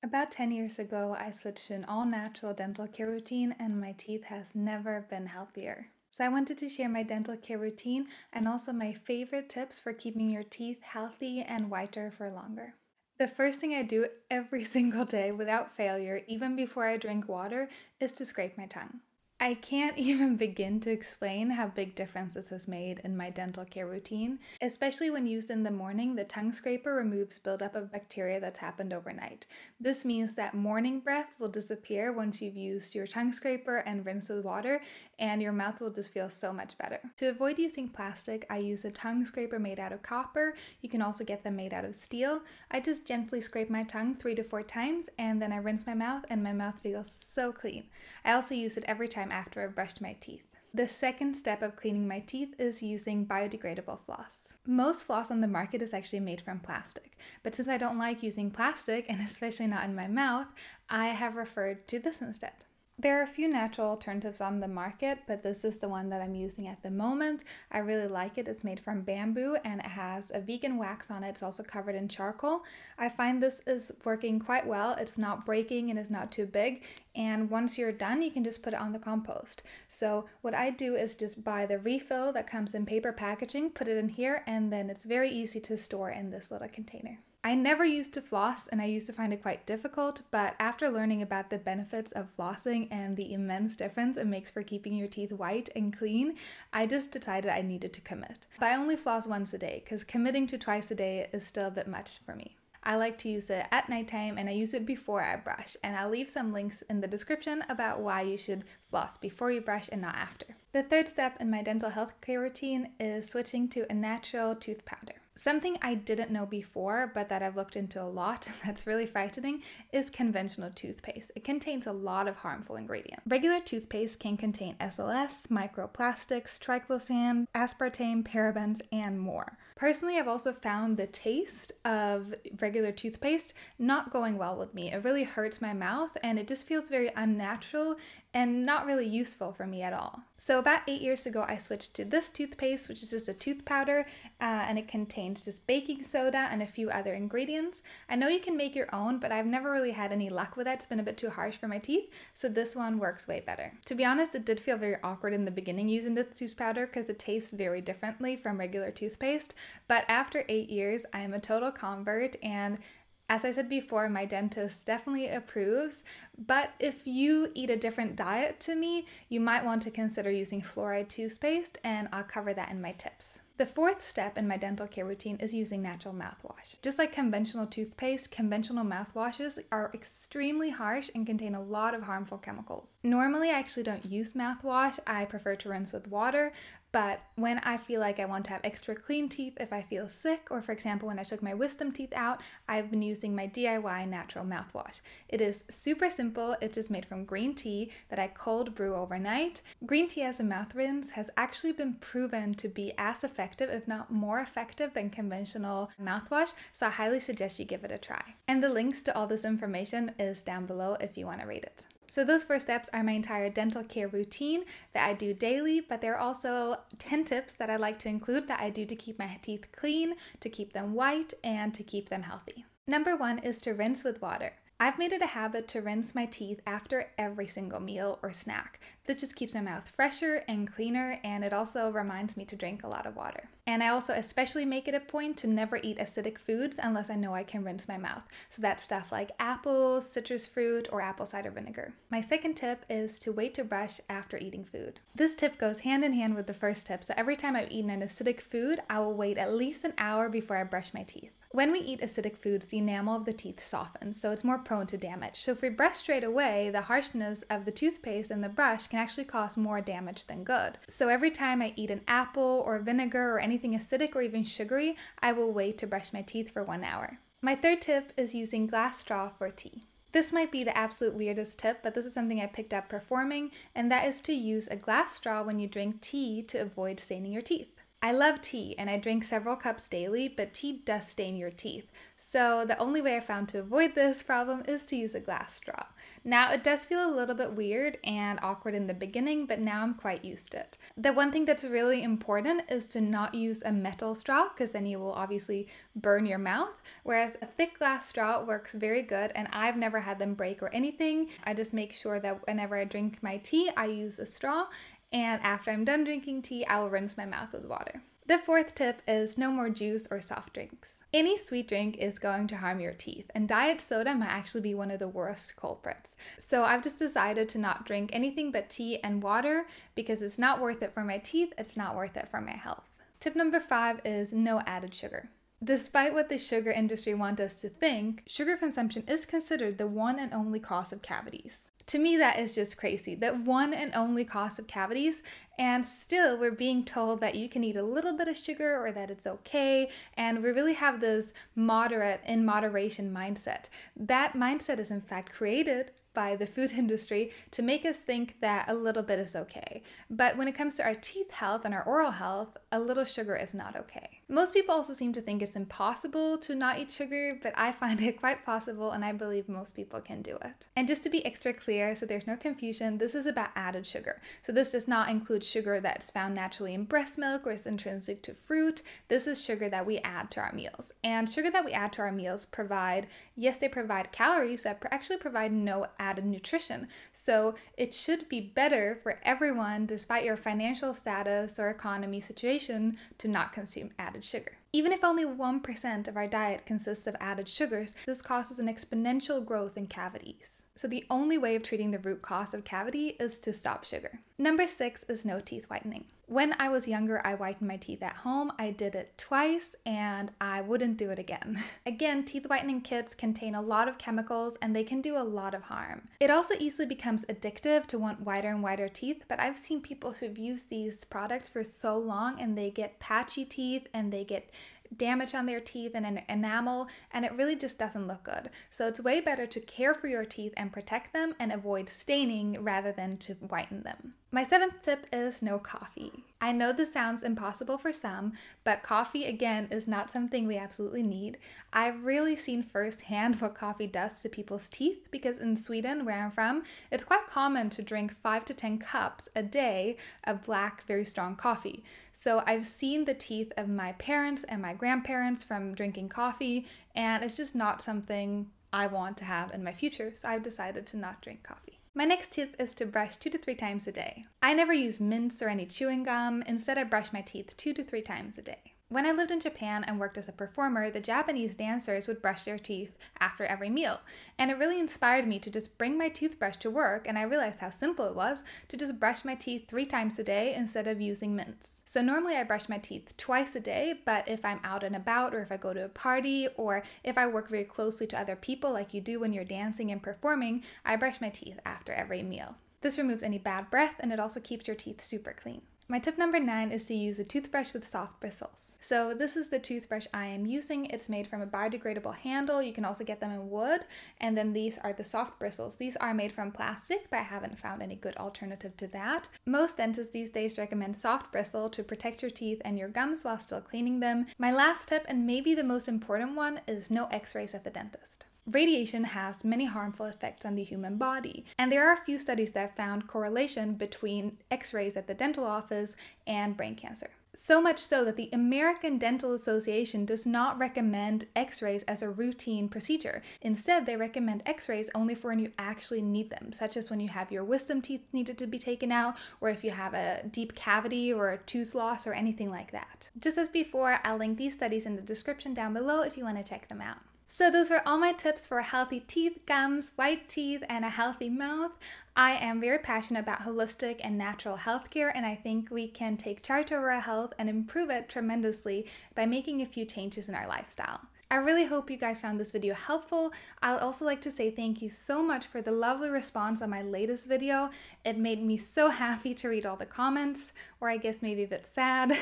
About 10 years ago, I switched to an all-natural dental care routine and my teeth has never been healthier. So I wanted to share my dental care routine and also my favorite tips for keeping your teeth healthy and whiter for longer. The first thing I do every single day without failure, even before I drink water, is to scrape my tongue. I can't even begin to explain how big difference this has made in my dental care routine. Especially when used in the morning, the tongue scraper removes buildup of bacteria that's happened overnight. This means that morning breath will disappear once you've used your tongue scraper and rinsed with water, and your mouth will just feel so much better. To avoid using plastic, I use a tongue scraper made out of copper. You can also get them made out of steel. I just gently scrape my tongue 3 to 4 times and then I rinse my mouth and my mouth feels so clean. I also use it every time after I've brushed my teeth. The second step of cleaning my teeth is using biodegradable floss. Most floss on the market is actually made from plastic, but since I don't like using plastic, and especially not in my mouth, I have referred to this instead. There are a few natural alternatives on the market, but this is the one that I'm using at the moment. I really like it. It's made from bamboo and it has a vegan wax on it. It's also covered in charcoal. I find this is working quite well. It's not breaking and it's not too big. And once you're done, you can just put it on the compost. So what I do is just buy the refill that comes in paper packaging, put it in here, and then it's very easy to store in this little container. I never used to floss and I used to find it quite difficult, but after learning about the benefits of flossing and the immense difference it makes for keeping your teeth white and clean, I just decided I needed to commit. But I only floss once a day because committing to twice a day is still a bit much for me. I like to use it at nighttime and I use it before I brush, and I'll leave some links in the description about why you should floss before you brush and not after. The third step in my dental health care routine is switching to a natural tooth powder. Something I didn't know before, but that I've looked into a lot, that's really frightening, is conventional toothpaste. It contains a lot of harmful ingredients. Regular toothpaste can contain SLS, microplastics, triclosan, aspartame, parabens, and more. Personally, I've also found the taste of regular toothpaste not going well with me. It really hurts my mouth and it just feels very unnatural and not really useful for me at all. So about 8 years ago, I switched to this toothpaste, which is just a tooth powder, and it contains just baking soda and a few other ingredients. I know you can make your own, but I've never really had any luck with it. It's been a bit too harsh for my teeth, so this one works way better. To be honest, it did feel very awkward in the beginning using this tooth powder because it tastes very differently from regular toothpaste, but after 8 years, I am a total convert, and as I said before, my dentist definitely approves, but if you eat a different diet to me, you might want to consider using fluoride toothpaste, and I'll cover that in my tips. The fourth step in my dental care routine is using natural mouthwash. Just like conventional toothpaste, conventional mouthwashes are extremely harsh and contain a lot of harmful chemicals. Normally, I actually don't use mouthwash. I prefer to rinse with water, but when I feel like I want to have extra clean teeth, if I feel sick, or for example, when I took my wisdom teeth out, I've been using my DIY natural mouthwash. It is super simple. It's just made from green tea that I cold brew overnight. Green tea as a mouth rinse has actually been proven to be as effective, if not more effective, than conventional mouthwash, so I highly suggest you give it a try. And the links to all this information is down below if you want to read it. So those 4 steps are my entire dental care routine that I do daily, but there are also 10 tips that I like to include that I do to keep my teeth clean, to keep them white, and to keep them healthy. Number 1 is to rinse with water. I've made it a habit to rinse my teeth after every single meal or snack. This just keeps my mouth fresher and cleaner, and it also reminds me to drink a lot of water. And I also especially make it a point to never eat acidic foods unless I know I can rinse my mouth. So that's stuff like apples, citrus fruit, or apple cider vinegar. My second tip is to wait to brush after eating food. This tip goes hand in hand with the first tip, so every time I've eaten an acidic food, I will wait at least an hour before I brush my teeth. When we eat acidic foods, the enamel of the teeth softens, so it's more prone to damage. So if we brush straight away, the harshness of the toothpaste and the brush can actually cause more damage than good. So every time I eat an apple or vinegar or anything acidic or even sugary, I will wait to brush my teeth for 1 hour. My third tip is using glass straw for tea. This might be the absolute weirdest tip, but this is something I picked up performing, and that is to use a glass straw when you drink tea to avoid staining your teeth. I love tea and I drink several cups daily, but tea does stain your teeth. So the only way I found to avoid this problem is to use a glass straw. Now it does feel a little bit weird and awkward in the beginning, but now I'm quite used to it. The one thing that's really important is to not use a metal straw because then you will obviously burn your mouth, whereas a thick glass straw works very good and I've never had them break or anything. I just make sure that whenever I drink my tea, I use a straw. And after I'm done drinking tea, I will rinse my mouth with water. The fourth tip is no more juice or soft drinks. Any sweet drink is going to harm your teeth, and diet soda might actually be one of the worst culprits. So I've just decided to not drink anything but tea and water because it's not worth it for my teeth, it's not worth it for my health. Tip number 5 is no added sugar. Despite what the sugar industry wants us to think, sugar consumption is considered the one and only cause of cavities. To me, that is just crazy, that one and only cause of cavities, and still we're being told that you can eat a little bit of sugar or that it's okay, and we really have this moderate, in moderation mindset. That mindset is in fact created by the food industry to make us think that a little bit is okay. But when it comes to our teeth health and our oral health, a little sugar is not okay. Most people also seem to think it's impossible to not eat sugar, but I find it quite possible and I believe most people can do it. And just to be extra clear, so there's no confusion, this is about added sugar. So this does not include sugar that's found naturally in breast milk or is intrinsic to fruit. This is sugar that we add to our meals. And sugar that we add to our meals they provide calories that actually provide no added nutrition. So it should be better for everyone, despite your financial status or economy situation, to not consume added sugar. Even if only 1% of our diet consists of added sugars, this causes an exponential growth in cavities. So the only way of treating the root cause of cavity is to stop sugar. Number 6 is no teeth whitening. When I was younger, I whitened my teeth at home. I did it twice and I wouldn't do it again. Again, teeth whitening kits contain a lot of chemicals and they can do a lot of harm. It also easily becomes addictive to want whiter and whiter teeth, but I've seen people who've used these products for so long and they get patchy teeth and they get damage on their teeth and an enamel, and it really just doesn't look good. So it's way better to care for your teeth and protect them and avoid staining rather than to whiten them. My 7th tip is no coffee. I know this sounds impossible for some, but coffee again is not something we absolutely need. I've really seen firsthand what coffee does to people's teeth because in Sweden, where I'm from, it's quite common to drink 5 to 10 cups a day of black, very strong coffee. So I've seen the teeth of my parents and my grandparents from drinking coffee, and it's just not something I want to have in my future, so I've decided to not drink coffee. My next tip is to brush 2 to 3 times a day. I never use mints or any chewing gum. Instead, I brush my teeth 2 to 3 times a day. When I lived in Japan and worked as a performer, the Japanese dancers would brush their teeth after every meal. And it really inspired me to just bring my toothbrush to work, and I realized how simple it was to just brush my teeth 3 times a day instead of using mints. So normally I brush my teeth twice a day, but if I'm out and about or if I go to a party or if I work very closely to other people like you do when you're dancing and performing, I brush my teeth after every meal. This removes any bad breath and it also keeps your teeth super clean. My tip number 9 is to use a toothbrush with soft bristles. So this is the toothbrush I am using. It's made from a biodegradable handle. You can also get them in wood. And then these are the soft bristles. These are made from plastic, but I haven't found any good alternative to that. Most dentists these days recommend soft bristle to protect your teeth and your gums while still cleaning them. My last tip, and maybe the most important one, is no x-rays at the dentist. Radiation has many harmful effects on the human body, and there are a few studies that found correlation between x-rays at the dental office and brain cancer. So much so that the American Dental Association does not recommend x-rays as a routine procedure. Instead, they recommend x-rays only for when you actually need them, such as when you have your wisdom teeth needed to be taken out, or if you have a deep cavity or a tooth loss or anything like that. Just as before, I'll link these studies in the description down below if you want to check them out. So those were all my tips for healthy teeth, gums, white teeth, and a healthy mouth. I am very passionate about holistic and natural healthcare, and I think we can take charge over our health and improve it tremendously by making a few changes in our lifestyle. I really hope you guys found this video helpful. I'd also like to say thank you so much for the lovely response on my latest video. It made me so happy to read all the comments, or I guess maybe a bit sad,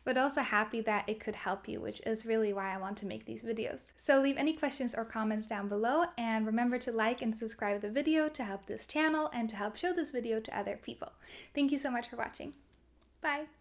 but also happy that it could help you, which is really why I want to make these videos. So leave any questions or comments down below, and remember to like and subscribe the video to help this channel and to help show this video to other people. Thank you so much for watching. Bye!